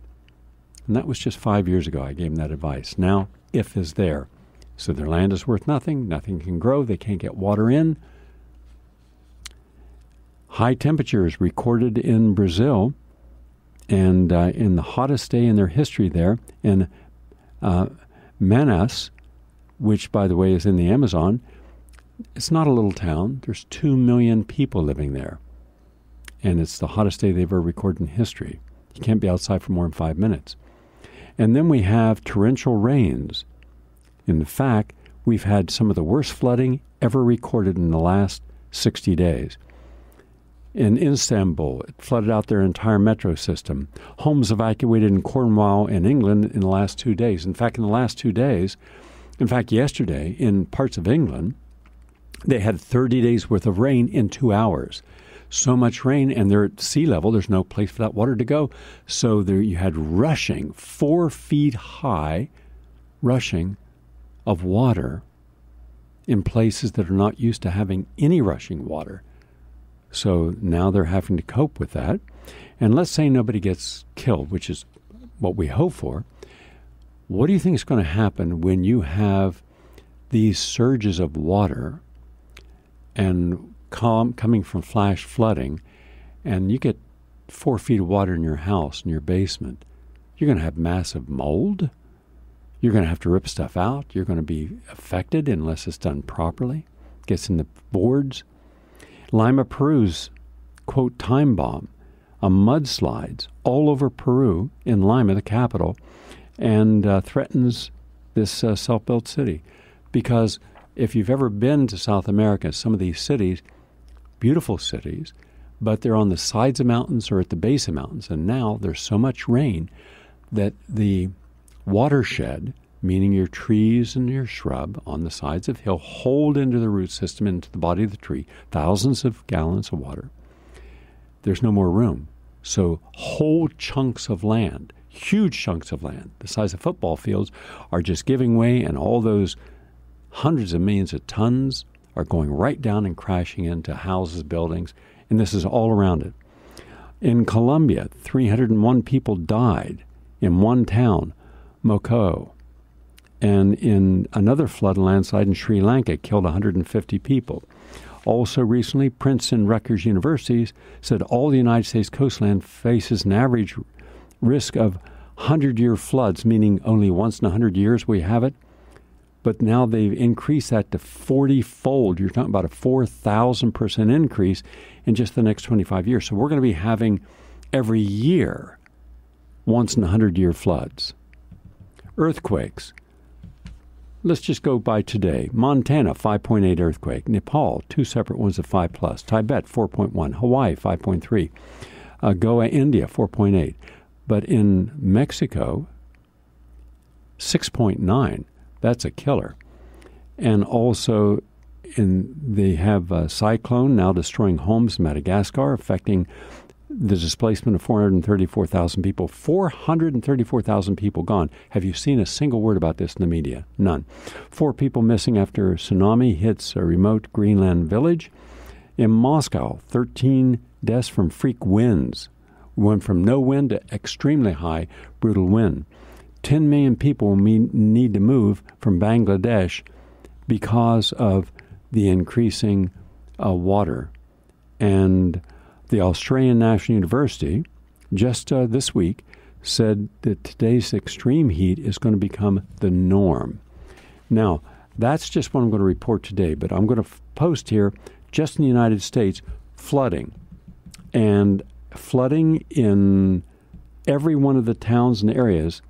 And that was just 5 years ago I gave them that advice. Now, if is there. So their land is worth nothing. Nothing can grow. They can't get water in. High temperatures recorded in Brazil. And in the hottest day in their history there, in Manaus, which, by the way, is in the Amazon, it's not a little town. There's 2 million people living there. And it's the hottest day they've ever recorded in history. You can't be outside for more than 5 minutes. And then we have torrential rains. In fact, we've had some of the worst flooding ever recorded in the last 60 days. In Istanbul, it flooded out their entire metro system. Homes evacuated in Cornwall and England in the last 2 days. In fact, yesterday, in parts of England, they had 30 days worth of rain in 2 hours. So much rain, and they're at sea level. There's no place for that water to go. So there you had rushing, 4 feet high rushing of water in places that are not used to having any rushing water. So now they're having to cope with that. And let's say nobody gets killed, which is what we hope for. What do you think is going to happen when you have these surges of water and coming from flash flooding, and you get 4 feet of water in your house, in your basement? You're going to have massive mold. You're going to have to rip stuff out. You're going to be affected unless it's done properly. Gets in the boards. Lima, Peru's, quote, time bomb. A mudslides all over Peru, in Lima, the capital, and threatens this self-built city. Because if you've ever been to South America, some of these cities, beautiful cities, but they're on the sides of mountains or at the base of mountains. And now there's so much rain that the watershed, meaning your trees and your shrub on the sides of hill, hold into the root system, into the body of the tree, thousands of gallons of water. There's no more room. So whole chunks of land, huge chunks of land, the size of football fields, are just giving way, and all those hundreds of millions of tons are going right down and crashing into houses, buildings, and this is all around it. In Colombia, 301 people died in one town, Moco. And in another flood and landslide in Sri Lanka, killed 150 people. Also recently, Princeton Rutgers Universities said all the United States coastline faces an average risk of 100-year floods, meaning only once in 100 years we have it. But now they've increased that to 40-fold. You're talking about a 4,000% increase in just the next 25 years. So we're going to be having every year once in 100-year floods. Earthquakes. Let's just go by today. Montana, 5.8 earthquake. Nepal, 2 separate ones of 5+. Tibet, 4.1. Hawaii, 5.3. Goa, India, 4.8. But in Mexico, 6.9. That's a killer. And also, they have a cyclone now destroying homes in Madagascar, affecting the displacement of 434,000 people. 434,000 people gone. Have you seen a single word about this in the media? None. 4 people missing after a tsunami hits a remote Greenland village. In Moscow, 13 deaths from freak winds. We went from no wind to extremely high, brutal wind. 10 million people will need to move from Bangladesh because of the increasing water. And the Australian National University, just this week, said that today's extreme heat is going to become the norm. Now, that's just what I'm going to report today, but I'm going to post here, just in the United States, flooding. And flooding in every one of the towns and areas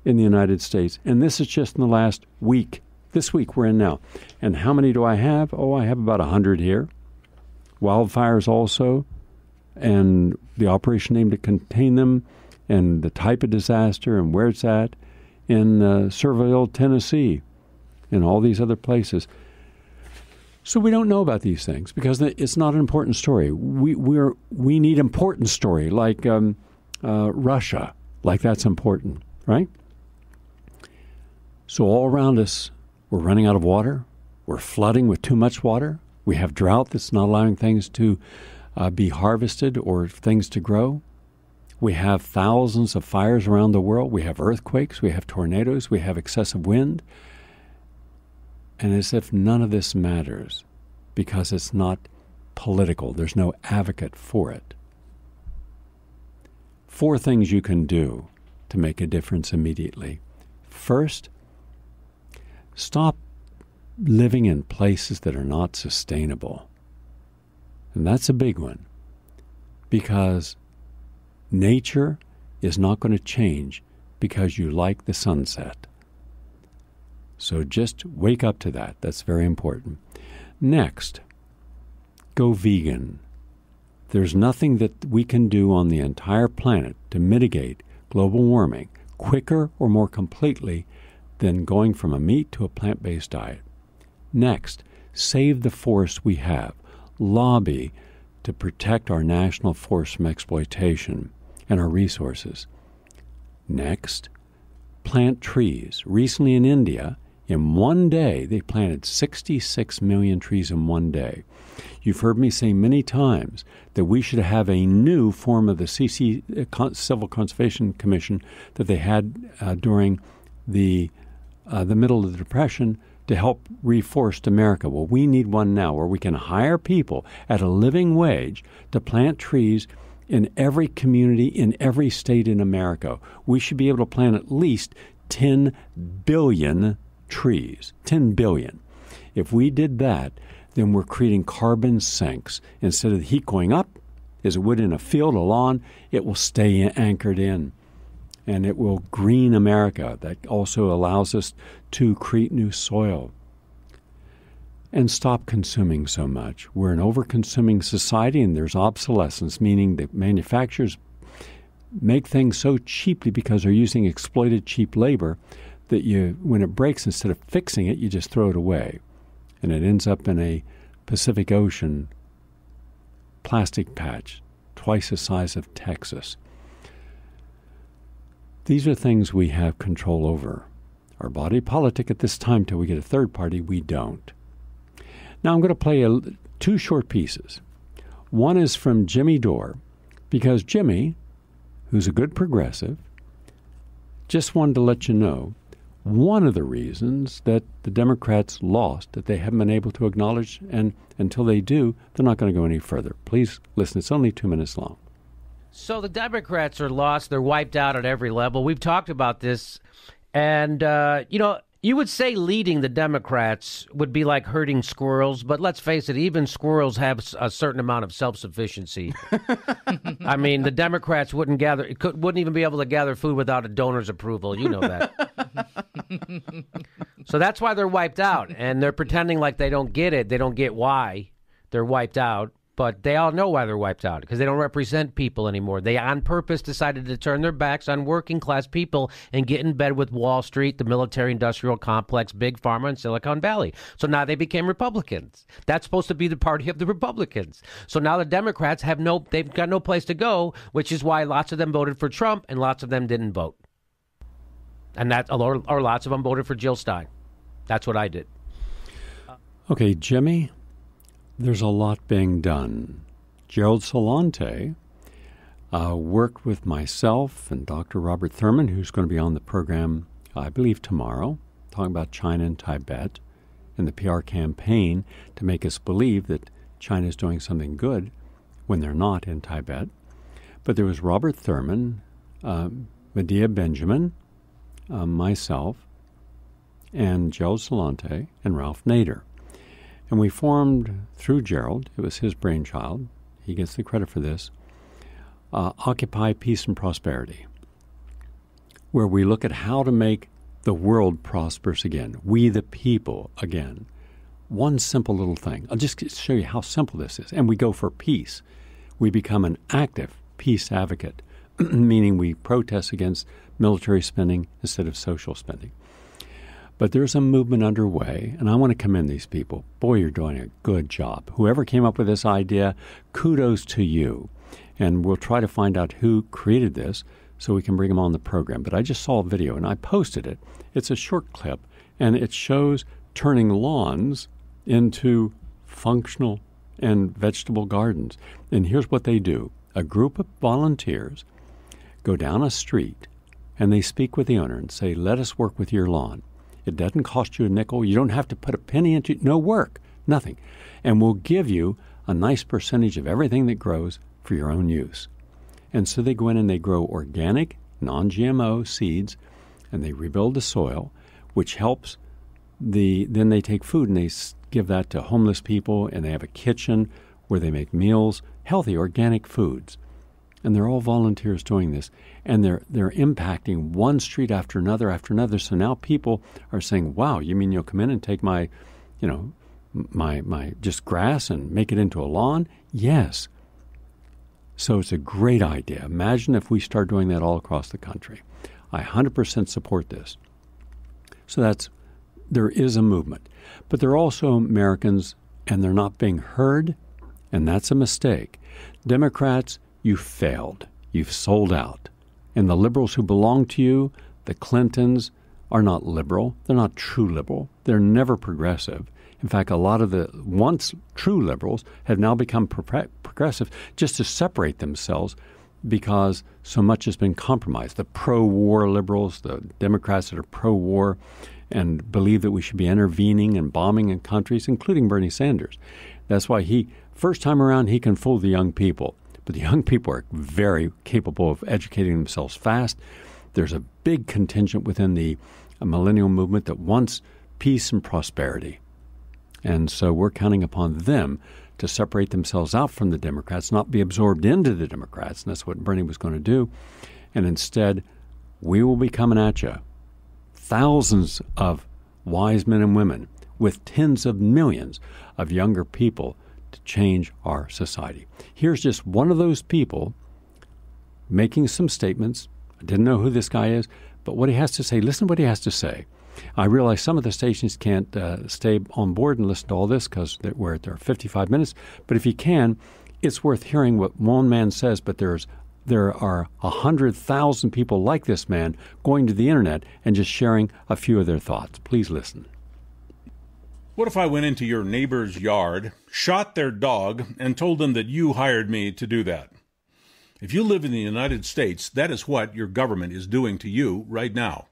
in the United States. And this is just in the last week. This week we're in now. And how many do I have? Oh, I have about 100 here. Wildfires also, and the operation aimed to contain them, and the type of disaster and where it's at in Sevierville, Tennessee, and all these other places. So we don't know about these things because it's not an important story. We need important story like Russia, like that's important, right? So all around us, we're running out of water. We're flooding with too much water. We have drought that's not allowing things to be harvested or things to grow. We have thousands of fires around the world. We have earthquakes. We have tornadoes. We have excessive wind. And as if none of this matters because it's not political. There's no advocate for it. 4 things you can do to make a difference immediately. First, stop living in places that are not sustainable. And that's a big one because nature is not going to change because you like the sunset. So just wake up to that. That's very important. Next, go vegan. There's nothing that we can do on the entire planet to mitigate global warming quicker or more completely than going from a meat to a plant-based diet. Next, save the forest we have. Lobby to protect our national forest from exploitation and our resources. Next, plant trees. Recently in India, In one day, they planted 66 million trees in one day. You've heard me say many times that we should have a new form of the Civil Conservation Commission that they had during the middle of the Depression to help reforest America. Well, we need one now where we can hire people at a living wage to plant trees in every community, in every state in America. We should be able to plant at least 10 billion trees. 10 billion. If we did that, then we're creating carbon sinks. Instead of the heat going up, as it would in a field, a lawn, it will stay anchored in. And it will green America. That also allows us to create new soil. And stop consuming so much. We're an over-consuming society, and there's obsolescence, meaning that manufacturers make things so cheaply because they're using exploited cheap labor that when it breaks, instead of fixing it, you just throw it away. And it ends up in a Pacific Ocean plastic patch, twice the size of Texas. These are things we have control over. Our body politic at this time, till we get a third party, we don't. Now I'm going to play two short pieces. One is from Jimmy Dore, because Jimmy, who's a good progressive, just wanted to let you know one of the reasons that the Democrats lost, that they haven't been able to acknowledge, and until they do, they're not going to go any further. Please listen. It's only 2 minutes long. So the Democrats are lost. They're wiped out at every level. We've talked about this. And, you would say leading the Democrats would be like herding squirrels. But let's face it, even squirrels have a certain amount of self-sufficiency. I mean, the Democrats wouldn't even be able to gather food without a donor's approval. You know that. So that's why they're wiped out. And they're pretending like they don't get it. They don't get why they're wiped out. But they all know why they're wiped out, because they don't represent people anymore. They on purpose decided to turn their backs on working class people and get in bed with Wall Street, the military-industrial complex, Big Pharma, and Silicon Valley. So now they became Republicans. That's supposed to be the party of the Republicans. So now the Democrats they've got no place to go, which is why lots of them voted for Trump and lots of them didn't vote. And or lots of them voted for Jill Stein. That's what I did. Okay, Jimmy. There's a lot being done. Gerald Solante worked with myself and Dr. Robert Thurman, who's going to be on the program, I believe, tomorrow, talking about China and Tibet and the PR campaign to make us believe that China is doing something good when they're not in Tibet. But there was Robert Thurman, Medea Benjamin, myself, and Gerald Solante, and Ralph Nader. And we formed, through Gerald, it was his brainchild, he gets the credit for this, Occupy Peace and Prosperity, where we look at how to make the world prosperous again, we the people again. One simple little thing. I'll just show you how simple this is. And we go for peace. We become an active peace advocate, meaning we protest against military spending instead of social spending. But there's a movement underway, and I want to commend these people. Boy, you're doing a good job. Whoever came up with this idea, kudos to you. And we'll try to find out who created this so we can bring them on the program. But I just saw a video, and I posted it. It's a short clip, and it shows turning lawns into functional and vegetable gardens. And here's what they do. A group of volunteers go down a street, and they speak with the owner and say, let us work with your lawn. It doesn't cost you a nickel. You don't have to put a penny into it. No work, nothing. And we'll give you a nice percentage of everything that grows for your own use. And so they go in and they grow organic, non-GMO seeds, and they rebuild the soil, which helps then they take food and they give that to homeless people, and they have a kitchen where they make meals, healthy, organic foods. And they're all volunteers doing this. And they're impacting one street after another. So now people are saying, wow, you mean you'll come in and take my just grass and make it into a lawn? Yes. So it's a great idea. Imagine if we start doing that all across the country. I 100% support this. So there is a movement. But there are also Americans, and they're not being heard, and that's a mistake. Democrats, you failed. You've sold out. And the liberals who belong to you, the Clintons, are not liberal. They're not true liberal. They're never progressive. In fact, a lot of the once true liberals have now become progressive just to separate themselves because so much has been compromised. The pro-war liberals, the Democrats that are pro-war and believe that we should be intervening and bombing in countries, including Bernie Sanders. That's why first time around, he can fool the young people. But the young people are very capable of educating themselves fast. There's a big contingent within the millennial movement that wants peace and prosperity. And so we're counting upon them to separate themselves out from the Democrats, not be absorbed into the Democrats. And that's what Bernie was going to do. And instead, we will be coming at you. Thousands of wise men and women with tens of millions of younger people to change our society. Here's just one of those people making some statements. I didn't know who this guy is, but what he has to say, listen to what he has to say. I realize some of the stations can't stay on board and listen to all this because we're at their 55 minutes. But if you can, it's worth hearing what one man says. But there are 100,000 people like this man going to the internet and just sharing a few of their thoughts. Please listen. What if I went into your neighbor's yard, shot their dog, and told them that you hired me to do that? If you live in the United States, that is what your government is doing to you right now.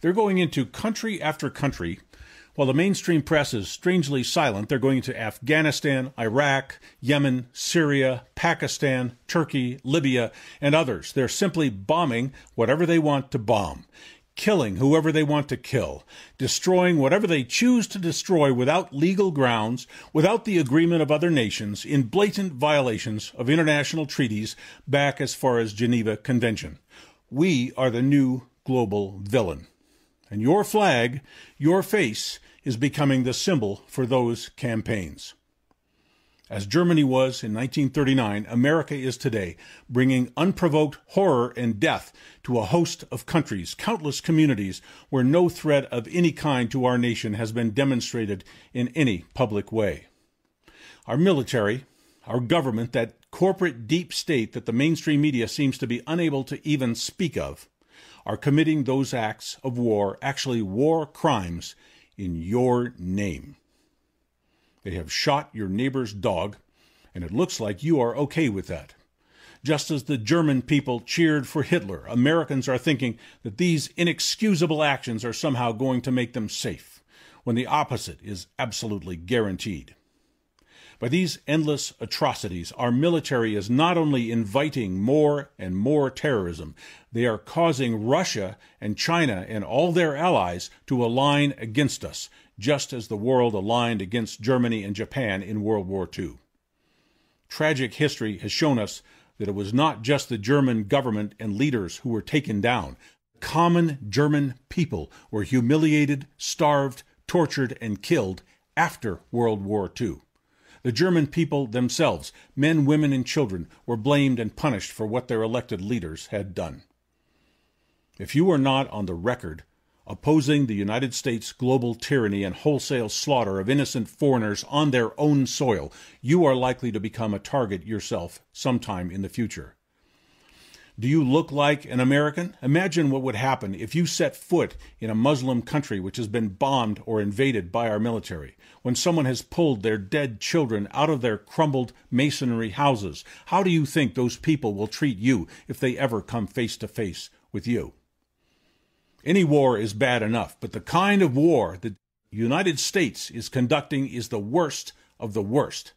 They're going into country after country. While the mainstream press is strangely silent, they're going to Afghanistan, Iraq, Yemen, Syria, Pakistan, Turkey, Libya, and others. They're simply bombing whatever they want to bomb, killing whoever they want to kill, destroying whatever they choose to destroy without legal grounds, without the agreement of other nations, in blatant violations of international treaties back as far as Geneva Convention. We are the new global villain. And your flag, your face, is becoming the symbol for those campaigns. As Germany was in 1939, America is today, bringing unprovoked horror and death to a host of countries, countless communities where no threat of any kind to our nation has been demonstrated in any public way. Our military, our government, that corporate deep state that the mainstream media seems to be unable to even speak of, are committing those acts of war, actually war crimes, in your name. They have shot your neighbor's dog, and it looks like you are okay with that. Just as the German people cheered for Hitler, Americans are thinking that these inexcusable actions are somehow going to make them safe, when the opposite is absolutely guaranteed. By these endless atrocities, our military is not only inviting more and more terrorism, they are causing Russia and China and all their allies to align against us, just as the world aligned against Germany and Japan in World War II. Tragic history has shown us that it was not just the German government and leaders who were taken down. Common German people were humiliated, starved, tortured, and killed after World War II. The German people themselves, men, women, and children, were blamed and punished for what their elected leaders had done. If you are not on the record opposing the United States' global tyranny and wholesale slaughter of innocent foreigners on their own soil, you are likely to become a target yourself sometime in the future. Do you look like an American? Imagine what would happen if you set foot in a Muslim country which has been bombed or invaded by our military, when someone has pulled their dead children out of their crumbled masonry houses. How do you think those people will treat you if they ever come face to face with you? Any war is bad enough, but the kind of war that the United States is conducting is the worst of the worst.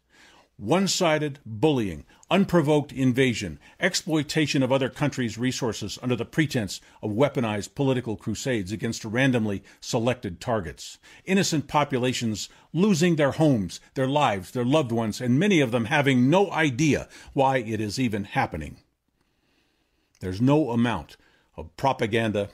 One-sided bullying, unprovoked invasion, exploitation of other countries' resources under the pretense of weaponized political crusades against randomly selected targets. Innocent populations losing their homes, their lives, their loved ones, and many of them having no idea why it is even happening. There's no amount of propaganda,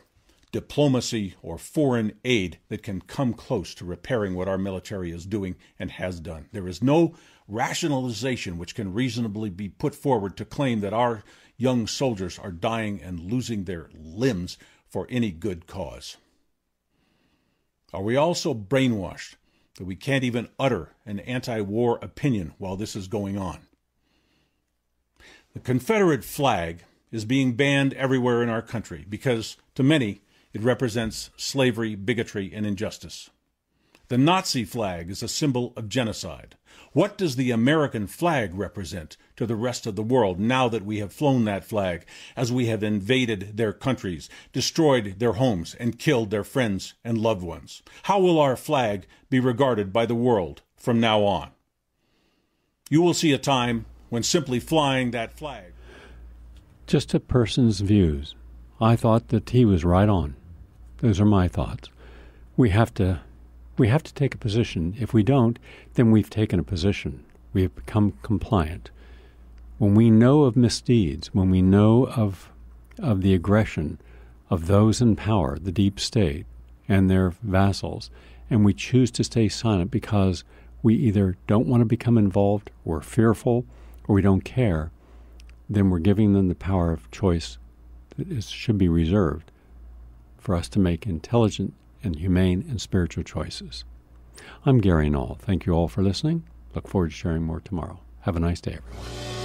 diplomacy, or foreign aid that can come close to repairing what our military is doing and has done. There is no rationalization which can reasonably be put forward to claim that our young soldiers are dying and losing their limbs for any good cause. Are we also brainwashed that we can't even utter an anti-war opinion while this is going on? The Confederate flag is being banned everywhere in our country because, to many, It represents slavery, bigotry, and injustice. The Nazi flag is a symbol of genocide. What does the American flag represent to the rest of the world now that we have flown that flag, as we have invaded their countries, destroyed their homes, and killed their friends and loved ones? How will our flag be regarded by the world from now on? You will see a time when simply flying that flag. Just a person's views. I thought that he was right on. Those are my thoughts. We have to take a position. If we don't, then we've taken a position. We have become compliant. When we know of misdeeds, when we know of the aggression of those in power, the deep state, and their vassals, and we choose to stay silent because we either don't want to become involved, or fearful, or we don't care, then we're giving them the power of choice that should be reserved for us to make intelligent and humane and spiritual choices. I'm Gary Null. Thank you all for listening. Look forward to sharing more tomorrow. Have a nice day, everyone.